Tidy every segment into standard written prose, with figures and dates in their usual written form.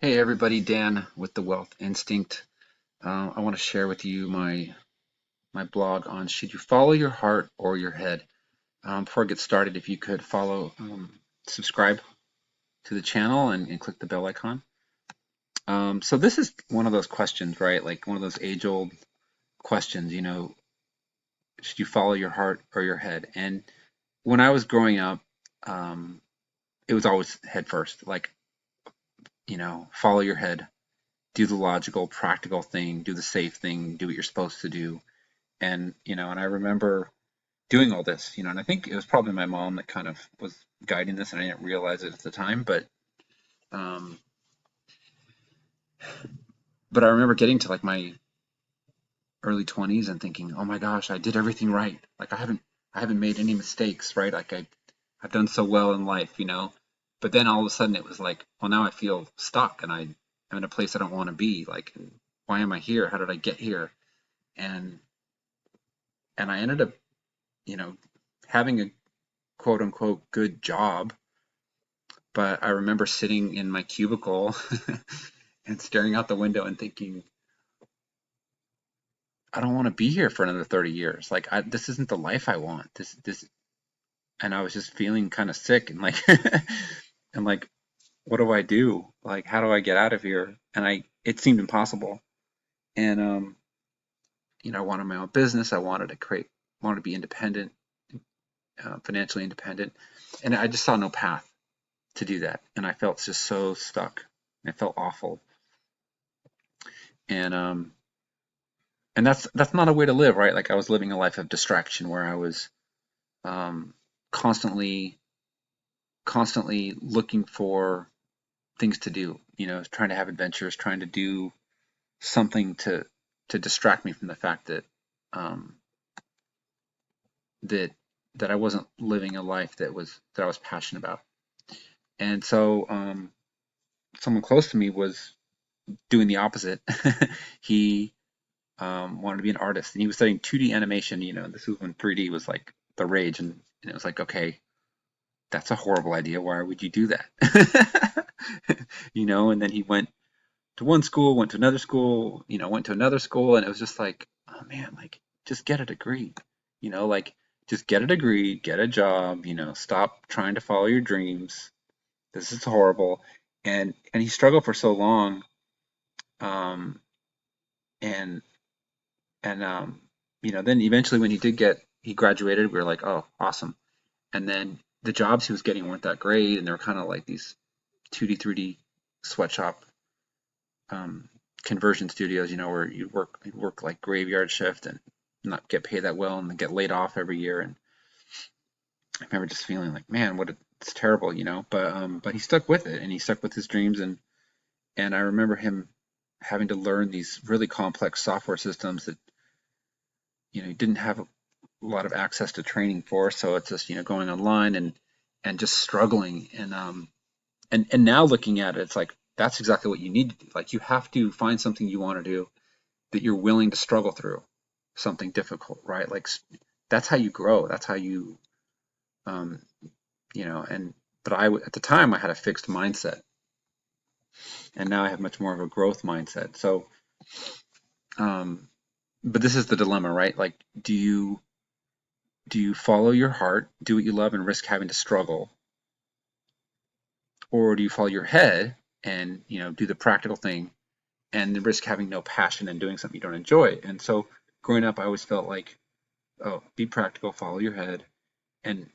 Hey everybody, Dan with the Wealth Instinct. I want to share with you my blog on should you follow your heart or your head. Before I get started, if you could subscribe to the channel and click the bell icon. So this is one of those questions, right? Like one of those age-old questions, should you follow your heart or your head? And when I was growing up, um, it was always head first, like, follow your head, do the logical, practical thing, do the safe thing, do what you're supposed to do. And I remember doing all this, and I think it was probably my mom that kind of was guiding this, and I didn't realize it at the time, um, but I remember getting to like my early 20s and thinking, oh my gosh, I did everything right. Like I haven't made any mistakes, right? Like I've done so well in life. But then all of a sudden it was like, well, now I feel stuck and I'm in a place I don't want to be. Like, why am I here? How did I get here? And and I ended up, you know, having a quote unquote good job. But I remember sitting in my cubicle and staring out the window and thinking, I don't want to be here for another 30 years. Like, this isn't the life I want. And I was just feeling kind of sick and like, and like, what do I do? Like, how do I get out of here? And it seemed impossible. And I wanted my own business. I wanted to be independent, financially independent. And I just saw no path to do that. And I felt just so stuck. I felt awful. And and that's not a way to live, right? Like I was living a life of distraction where I was um, constantly constantly looking for things to do, trying to have adventures, trying to do something to distract me from the fact um, that that I wasn't living a life that I was passionate about. And so someone close to me was doing the opposite. He wanted to be an artist, and he was studying 2D animation. This was when 3D was like the rage, and it was like, okay, that's a horrible idea. Why would you do that? And then he went to one school, went to another school, went to another school, and it was just like, oh man, like just get a degree, like just get a degree, get a job, stop trying to follow your dreams. This is horrible. And he struggled for so long, um, and and then eventually when he graduated, we were like, oh, awesome. And then the jobs he was getting weren't that great, and they were kind of like these 2D, 3D sweatshop um, conversion studios, where you'd work like graveyard shift and not get paid that well, and then get laid off every year. And I remember just feeling like, man, it's terrible. But he stuck with it, and he stuck with his dreams, and I remember him having to learn these really complex software systems that he didn't have a lot of access to training for. So it's just going online and just struggling. And now looking at it, it's like that's exactly what you need to do. Like you have to find something you want to do that you're willing to struggle through something difficult, right? Like that's how you grow. That's how you, um, and but at the time I had a fixed mindset, and now I have much more of a growth mindset. So, um, but this is the dilemma, right? Like, do you follow your heart, do what you love, and risk having to struggle, or do you follow your head and do the practical thing and risk having no passion and doing something you don't enjoy? And so, growing up, I always felt like, oh, be practical, follow your head, and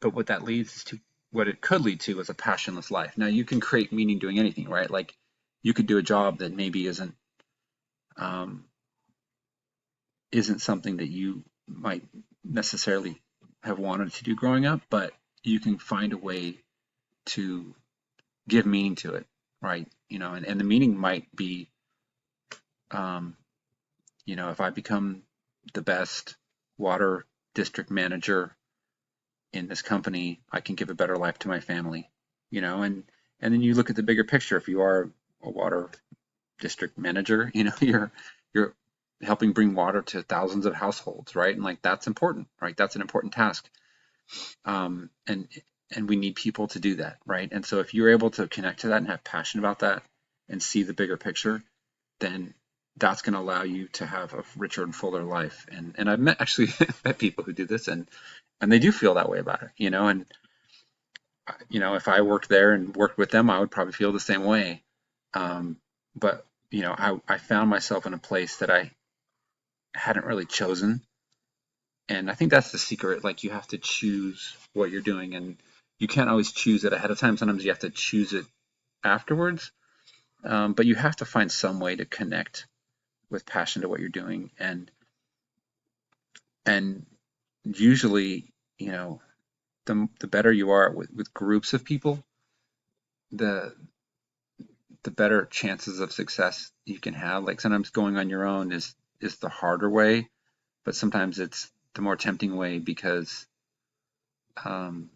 but what it could lead to is a passionless life. Now you can create meaning doing anything, right? Like you could do a job that maybe um, isn't something that you might necessarily have wanted to do growing up, but you can find a way to give meaning to it, right? And the meaning might be, um, if I become the best water district manager in this company, I can give a better life to my family, and then you look at the bigger picture. If you are a water district manager, you're helping bring water to thousands of households, right? And like that's important, right? That's an important task. And we need people to do that, right? And so if you're able to connect to that and have passion about that, and see the bigger picture, then that's going to allow you to have a richer and fuller life. And I've met actually met people who do this, and they do feel that way about it, and if I worked there and worked with them, I would probably feel the same way. Um, but I found myself in a place that I hadn't really chosen. And I think that's the secret. Like, you have to choose what you're doing, and you can't always choose it ahead of time. Sometimes you have to choose it afterwards. But you have to find some way to connect with passion to what you're doing. And usually, the better you are with groups of people, the the better chances of success you can have. Like, sometimes going on your own is the harder way, but sometimes it's the more tempting way um,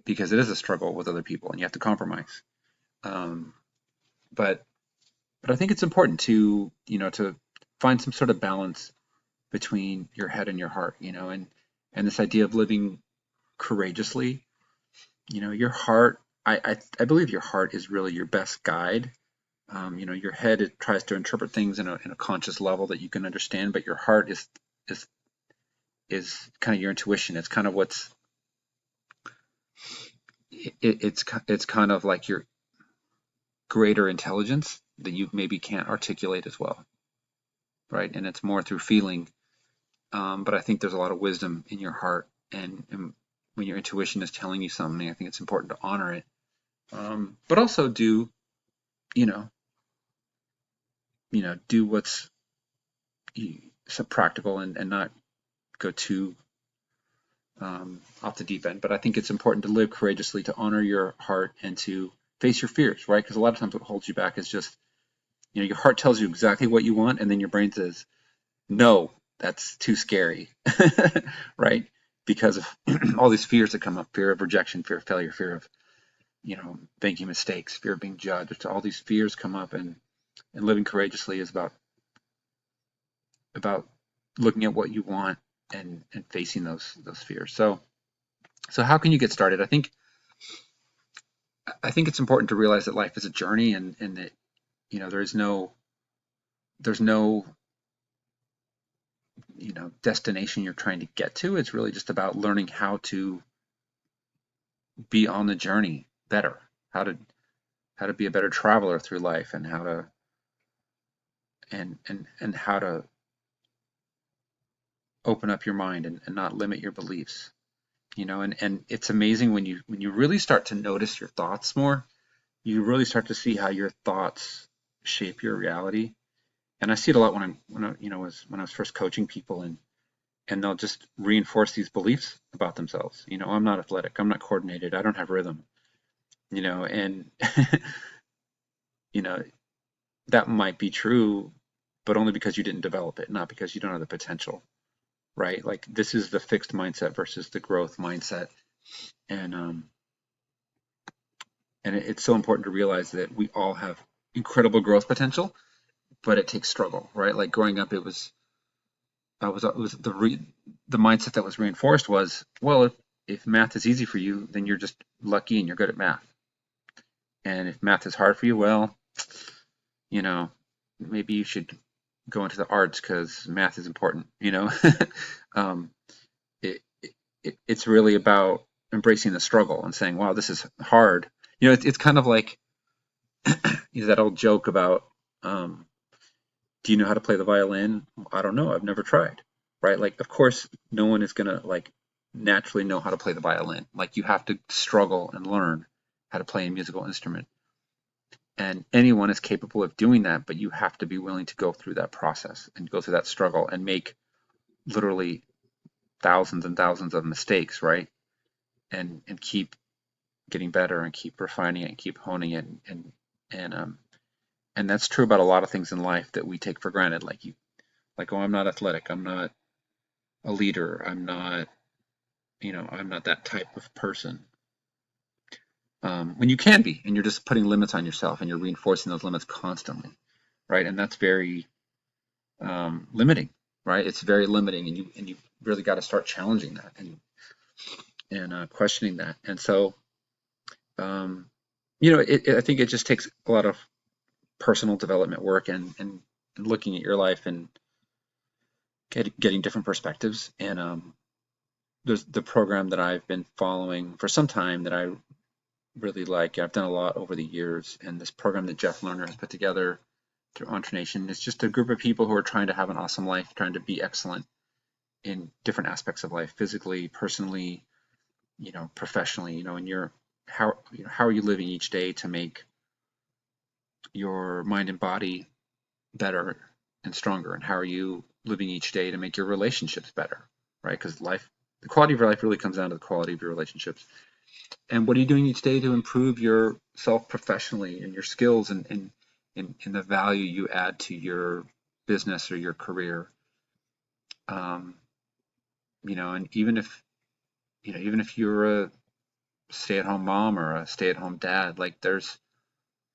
because it is a struggle with other people and you have to compromise. Um, but but I think it's important to find some sort of balance between your head and your heart, and this idea of living courageously. Your heart, I believe your heart is really your best guide. Your head, it tries to interpret things in a conscious level that you can understand, but your heart is is kind of your intuition. It's kind of it's kind of like your greater intelligence that you maybe can't articulate as well, right? And it's more through feeling. But I think there's a lot of wisdom in your heart, and when your intuition is telling you something, I think it's important to honor it. But also you know, do what's so practical, and not go too off the deep end. But I think it's important to live courageously, to honor your heart, and to face your fears, right? Because a lot of times what holds you back is just, your heart tells you exactly what you want, and then your brain says, no, that's too scary, right? Because of all these fears that come up: fear of rejection, fear of failure, fear of, making mistakes, fear of being judged. All these fears come up, and living courageously is about looking at what you want, and facing those fears. So how can you get started? I think it's important to realize that life is a journey, and that there's no destination you're trying to get to. It's really just about learning how to be on the journey better, how to be a better traveler through life, and how to open up your mind, and not limit your beliefs. And it's amazing when you really start to notice your thoughts more. You really start to see how your thoughts shape your reality. And I see it a lot when I was first coaching people, and they'll just reinforce these beliefs about themselves. I'm not athletic, I'm not coordinated, I don't have rhythm. And you know that might be true, but only because you didn't develop it, not because you don't have the potential, right? Like, this is the fixed mindset versus the growth mindset. And um and it's so important to realize that we all have incredible growth potential, but it takes struggle, right? Like, growing up, it was the mindset that was reinforced was, well, if math is easy for you, then you're just lucky and you're good at math. And if math is hard for you, well, you know, maybe you should go into the arts because math is important. um, it's really about embracing the struggle and saying, wow, this is hard. It's kind of like that old joke about, um, do you know how to play the violin? I don't know. I've never tried. Right? Like, of course, no one is gonna, like, naturally know how to play the violin. Like, you have to struggle and learn how to play a musical instrument. And anyone is capable of doing that, but you have to be willing to go through that process and go through that struggle and make literally thousands and thousands of mistakes, right? And keep getting better, and keep refining it, and keep honing it, and and that's true about a lot of things in life that we take for granted. Like, oh, I'm not athletic, I'm not a leader, I'm not that type of person. When you can be, and you're just putting limits on yourself, and you're reinforcing those limits constantly, right? And that's very limiting, right? It's very limiting, and you really got to start challenging that, and questioning that. And so, I think it just takes a lot of personal development work and looking at your life and getting different perspectives. And there's the program that I've been following for some time that I really like. I've done a lot over the years, and this program that Jeff Lerner has put together through Entre is just a group of people who are trying to have an awesome life, trying to be excellent in different aspects of life, physically, personally, professionally, and how are you living each day to make your mind and body better and stronger, and how are you living each day to make your relationships better, right? Because the quality of your life really comes down to the quality of your relationships. And what are you doing each day to improve yourself professionally and your skills and the value you add to your business or your career? Um, and even if you're a stay-at-home mom or a stay-at-home dad, like there's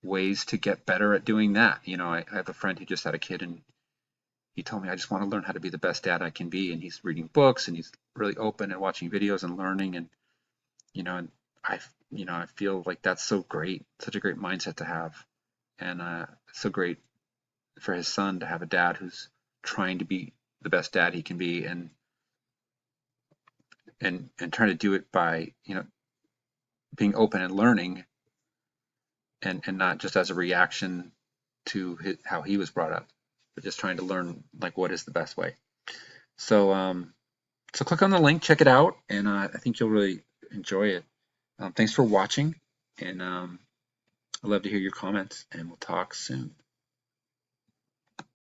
ways to get better at doing that. I have a friend who just had a kid, and he told me, I just want to learn how to be the best dad I can be. And he's reading books, and he's really open and watching videos and learning. And, and I, I feel like that's so great, such a great mindset to have. And it's so great for his son to have a dad who's trying to be the best dad he can be, and trying to do it by, being open and learning, and not just as a reaction to how he was brought up, but just trying to learn like what is the best way. So click on the link, check it out, and I think you'll really enjoy it. Thanks for watching, and I'd love to hear your comments, and we'll talk soon.